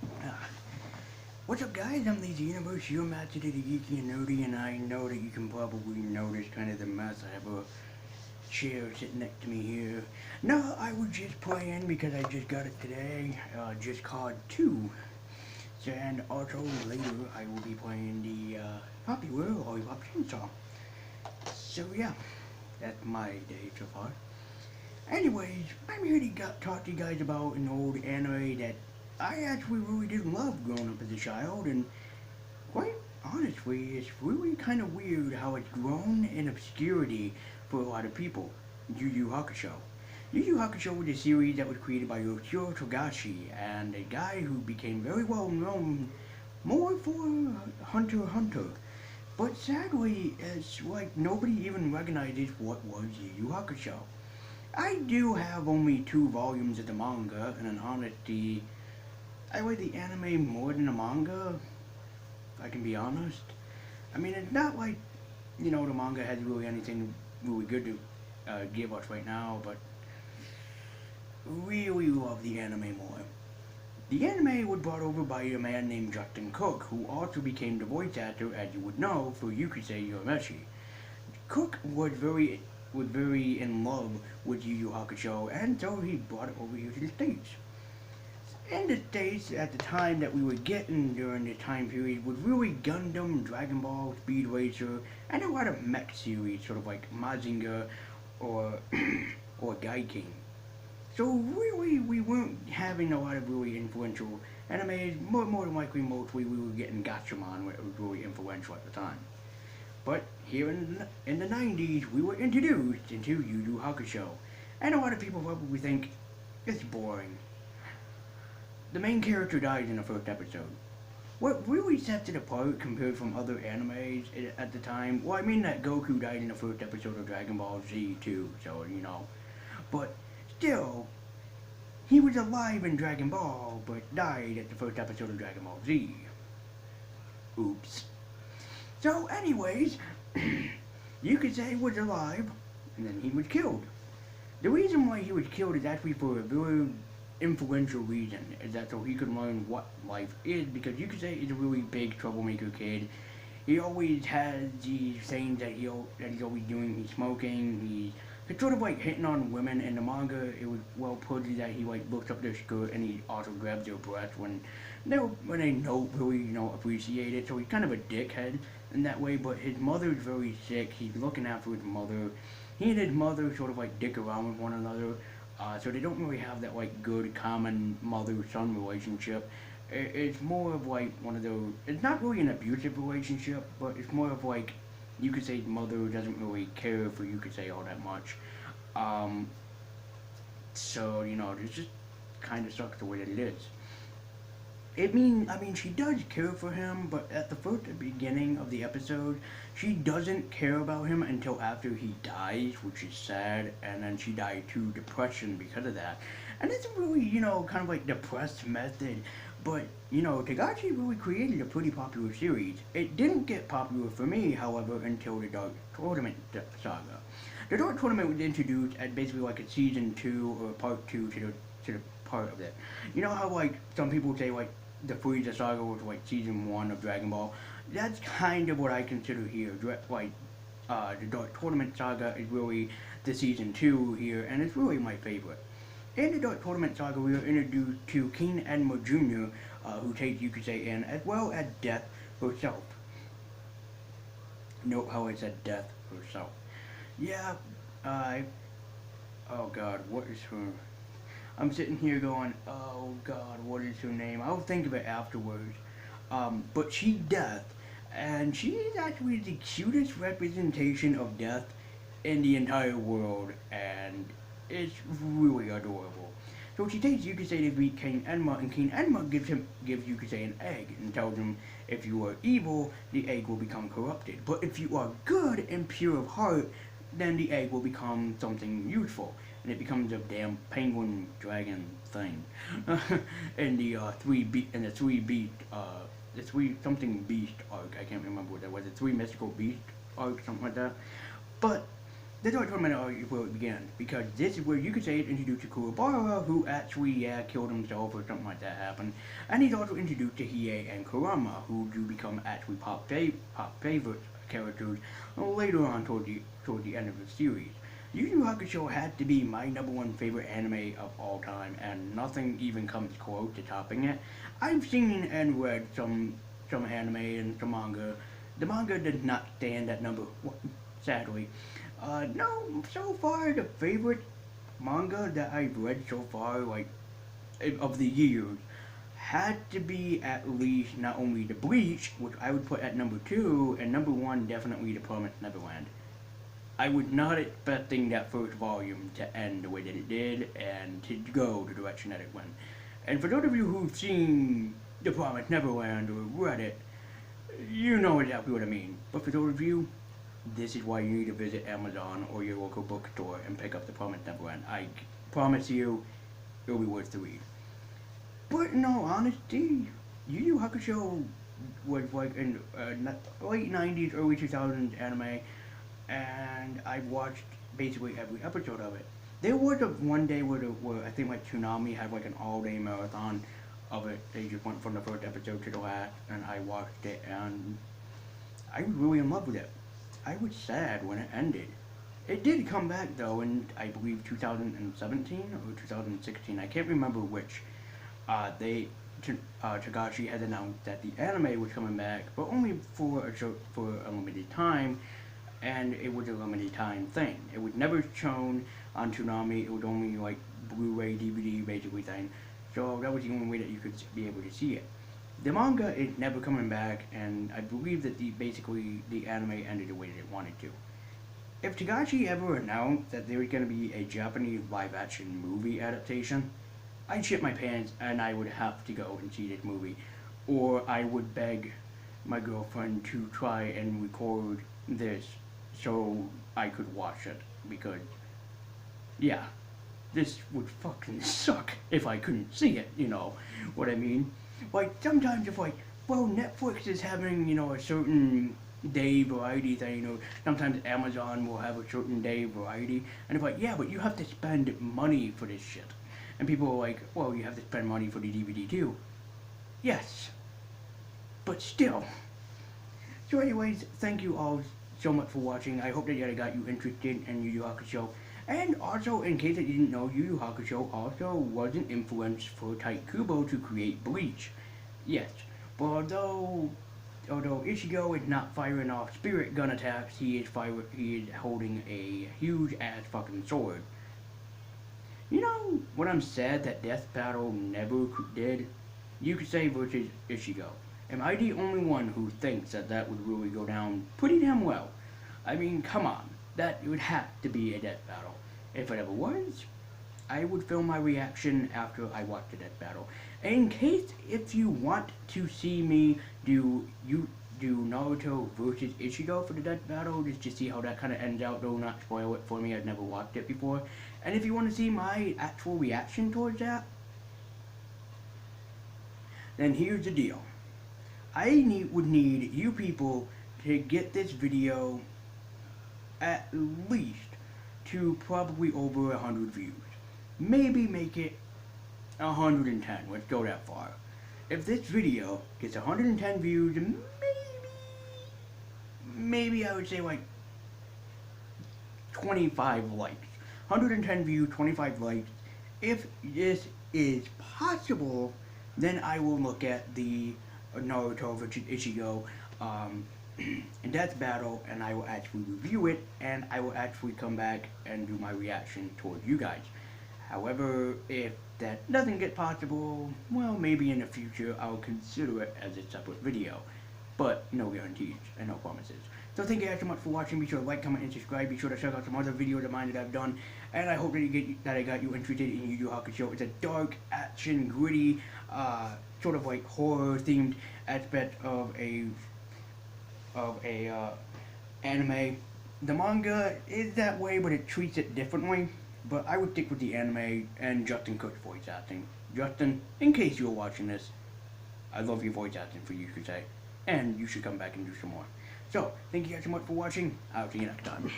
Ah, what's up, guys? I'm Lazy Universe, your master to the geeky and nerdy, and I know that you can probably notice kind of the mess. I have a chair sitting next to me here. No, I was just playing because I just got it today. Just called 2. And also later I will be playing the popular Lollipop Chainsaw. So yeah, that's my day so far. Anyways, I'm here to talk to you guys about an old anime that I actually really did love growing up as a child, and quite honestly, it's really kind of weird how it's grown in obscurity for a lot of people. Yu Yu Hakusho. Yu Yu Hakusho was a series that was created by Yoshiro Togashi, and a guy who became very well known more for Hunter x Hunter. But sadly, it's like nobody even recognizes what was Yu Yu Hakusho. I do have only 2 volumes of the manga, and in honesty, I like the anime more than the manga, if I can be honest. I mean, it's not like, the manga has really anything really good to give us right now, but really love the anime more. The anime was brought over by a man named Justin Cook, who also became the voice actor, as you would know, for Yukusei Urameshi. Cook was very in love with Yu Yu Hakusho, and so he brought it over here to the States. In the States, at the time that we were getting during the time period, was really Gundam, Dragon Ball, Speed Racer, and a lot of mech series, sort of like Mazinger or or King. So really, we weren't having a lot of really influential animes. More than likely, mostly we were getting Gatchaman, which was really influential at the time. But here in the 90s, we were introduced into Yu Yu Hakusho, and a lot of people probably think it's boring. The main character dies in the first episode. What really sets it apart compared from other animes at the time, well, I mean that Goku died in the first episode of Dragon Ball Z too, so but still, he was alive in Dragon Ball, but died at the first episode of Dragon Ball Z. Oops. So, anyways, you could say he was alive, and then he was killed. The reason why he was killed is actually for a very influential reason, is that so he could learn what life is, because you could say he's a really big troublemaker kid. He always has these things that he's always doing. He's smoking, he's sort of like hitting on women. In the manga, it was well put that he like looks up their skirt and he also grabs their breast when they don't really appreciate it. So he's kind of a dickhead in that way. But his mother's very sick. He's looking after his mother. He and his mother sort of like dick around with one another. So they don't really have that like good common mother-son relationship. It's more of like one of those. It's not really an abusive relationship, but it's more of like you could say mother doesn't really care for you could say all that much. Um, so it just kind of sucks the way that it is. I mean, she does care for him, but at the first beginning of the episode, she doesn't care about him until after he dies, which is sad, and then she died to depression because of that. And it's really, kind of like depressed method, but, Tagachi really created a pretty popular series. It didn't get popular for me, however, until the Dark Tournament saga. The Dark Tournament was introduced at basically like a season 2 or part 2 to the part of it. You know how like some people say like the Frieza saga was like season 1 of Dragon Ball? That's kind of what I consider here. Like the Dark Tournament saga is really the season 2 here, and it's really my favorite. In the Dark Tournament saga, we are introduced to King Enma Jr., who takes Yukusei in, as well as Death herself. Note how I said Death herself. Yeah, I. Oh God, what is her? I'm sitting here going, oh God, what is her name? I'll think of it afterwards. But she's Death, and she is actually the cutest representation of Death in the entire world, and it's really adorable. So she takes Yukisei to meet King Enma, and King Enma gives Yukisei an egg and tells him if you are evil, the egg will become corrupted. But if you are good and pure of heart, then the egg will become something useful, and it becomes a damn penguin dragon thing. in the the three something beast arc. I can't remember what that was. The three mystical beast arc, something like that. But the Dark Tournament is where it began, because this is where you could say it introduced to Kuwabara, who actually, killed himself or something like that happened, and he's also introduced to Hiei and Kurama, who do become actually pop favorite characters later on toward the end of the series. Yu Yu Hakusho had to be my number one favorite anime of all time, and nothing even comes close to topping it. I've seen and read some anime and some manga. The manga did not stand at number one, sadly. No, so far the favorite manga that I've read so far, like of the years, had to be at least not only the Bleach, which I would put at number two, and number one definitely the Promised Neverland. I was not expecting that first volume to end the way that it did and to go the direction that it went. And for those of you who've seen The Promised Neverland or read it, you know exactly what I mean. But for those of you, this is why you need to visit Amazon or your local bookstore and pick up The Promised Neverland. I promise you, it'll be worth the read. But in all honesty, Yu Yu Hakusho was like in late 90s, early 2000s anime, and I watched basically every episode of it. There was one day where I think like Toonami had like an all-day marathon of it. They just went from the first episode to the last, and I watched it, and I was really in love with it. I was sad when it ended. It did come back though in I believe 2017 or 2016. I can't remember which. Tagashi had announced that the anime was coming back, but only for a limited time, and it was a limited time thing. It was never shown on Toonami. It was only like Blu-ray, DVD, basically thing. So that was the only way that you could be able to see it. The manga is never coming back, and I believe that basically the anime ended the way that it wanted to. If Tagashi ever announced that there was going to be a Japanese live-action movie adaptation, I'd shit my pants and I would have to go and see this movie. Or I would beg my girlfriend to try and record this so I could watch it. Because, yeah, this would fucking suck if I couldn't see it, you know what I mean? Like, sometimes if like, well, Netflix is having, a certain day variety thing, sometimes Amazon will have a certain day variety, and it's like, yeah, but you have to spend money for this shit. And people are like, well, you have to spend money for the DVD too. Yes. But still. So anyways, thank you all so much for watching. I hope that I got you interested in Yu Yu Hakusho. And also, in case you didn't know, Yu Yu Hakusho also was an influence for Tite Kubo to create Bleach. Yes. But although Ichigo is not firing off spirit gun attacks, he is holding a huge ass fucking sword. You know what I'm sad that Death Battle never did? You could say versus Ichigo. Am I the only one who thinks that would really go down pretty damn well? I mean, come on. That would have to be a Death Battle. If it ever was, I would film my reaction after I watched the Death Battle. In case if you want to see me do Naruto versus Ichigo for the Death Battle, just to see how that kind of ends out, though not spoil it for me, I've never watched it before. And if you want to see my actual reaction towards that, then here's the deal. I would need you people to get this video at least to probably over 100 views. Maybe make it 110, let's go that far. If this video gets 110 views, maybe I would say like 25 likes. 110 views, 25 likes. If this is possible, then I will look at the Naruto versus Ichigo Death Battle, and I will actually review it, and I will actually come back and do my reaction towards you guys. However, if that doesn't get possible, well, maybe in the future I'll consider it as a separate video. But no guarantees and no promises. So thank you guys so much for watching. Be sure to like, comment, and subscribe. Be sure to check out some other videos of mine that I've done. And I hope that I got you interested in Yu Yu Hakusho. It's a dark, action, gritty, sort of like horror-themed aspect of a anime. The manga is that way, but it treats it differently. But I would stick with the anime and Justin Cook's voice acting. Justin, in case you're watching this, I love your voice acting for you should say. And you should come back and do some more. So, thank you guys so much for watching. I'll see you next time.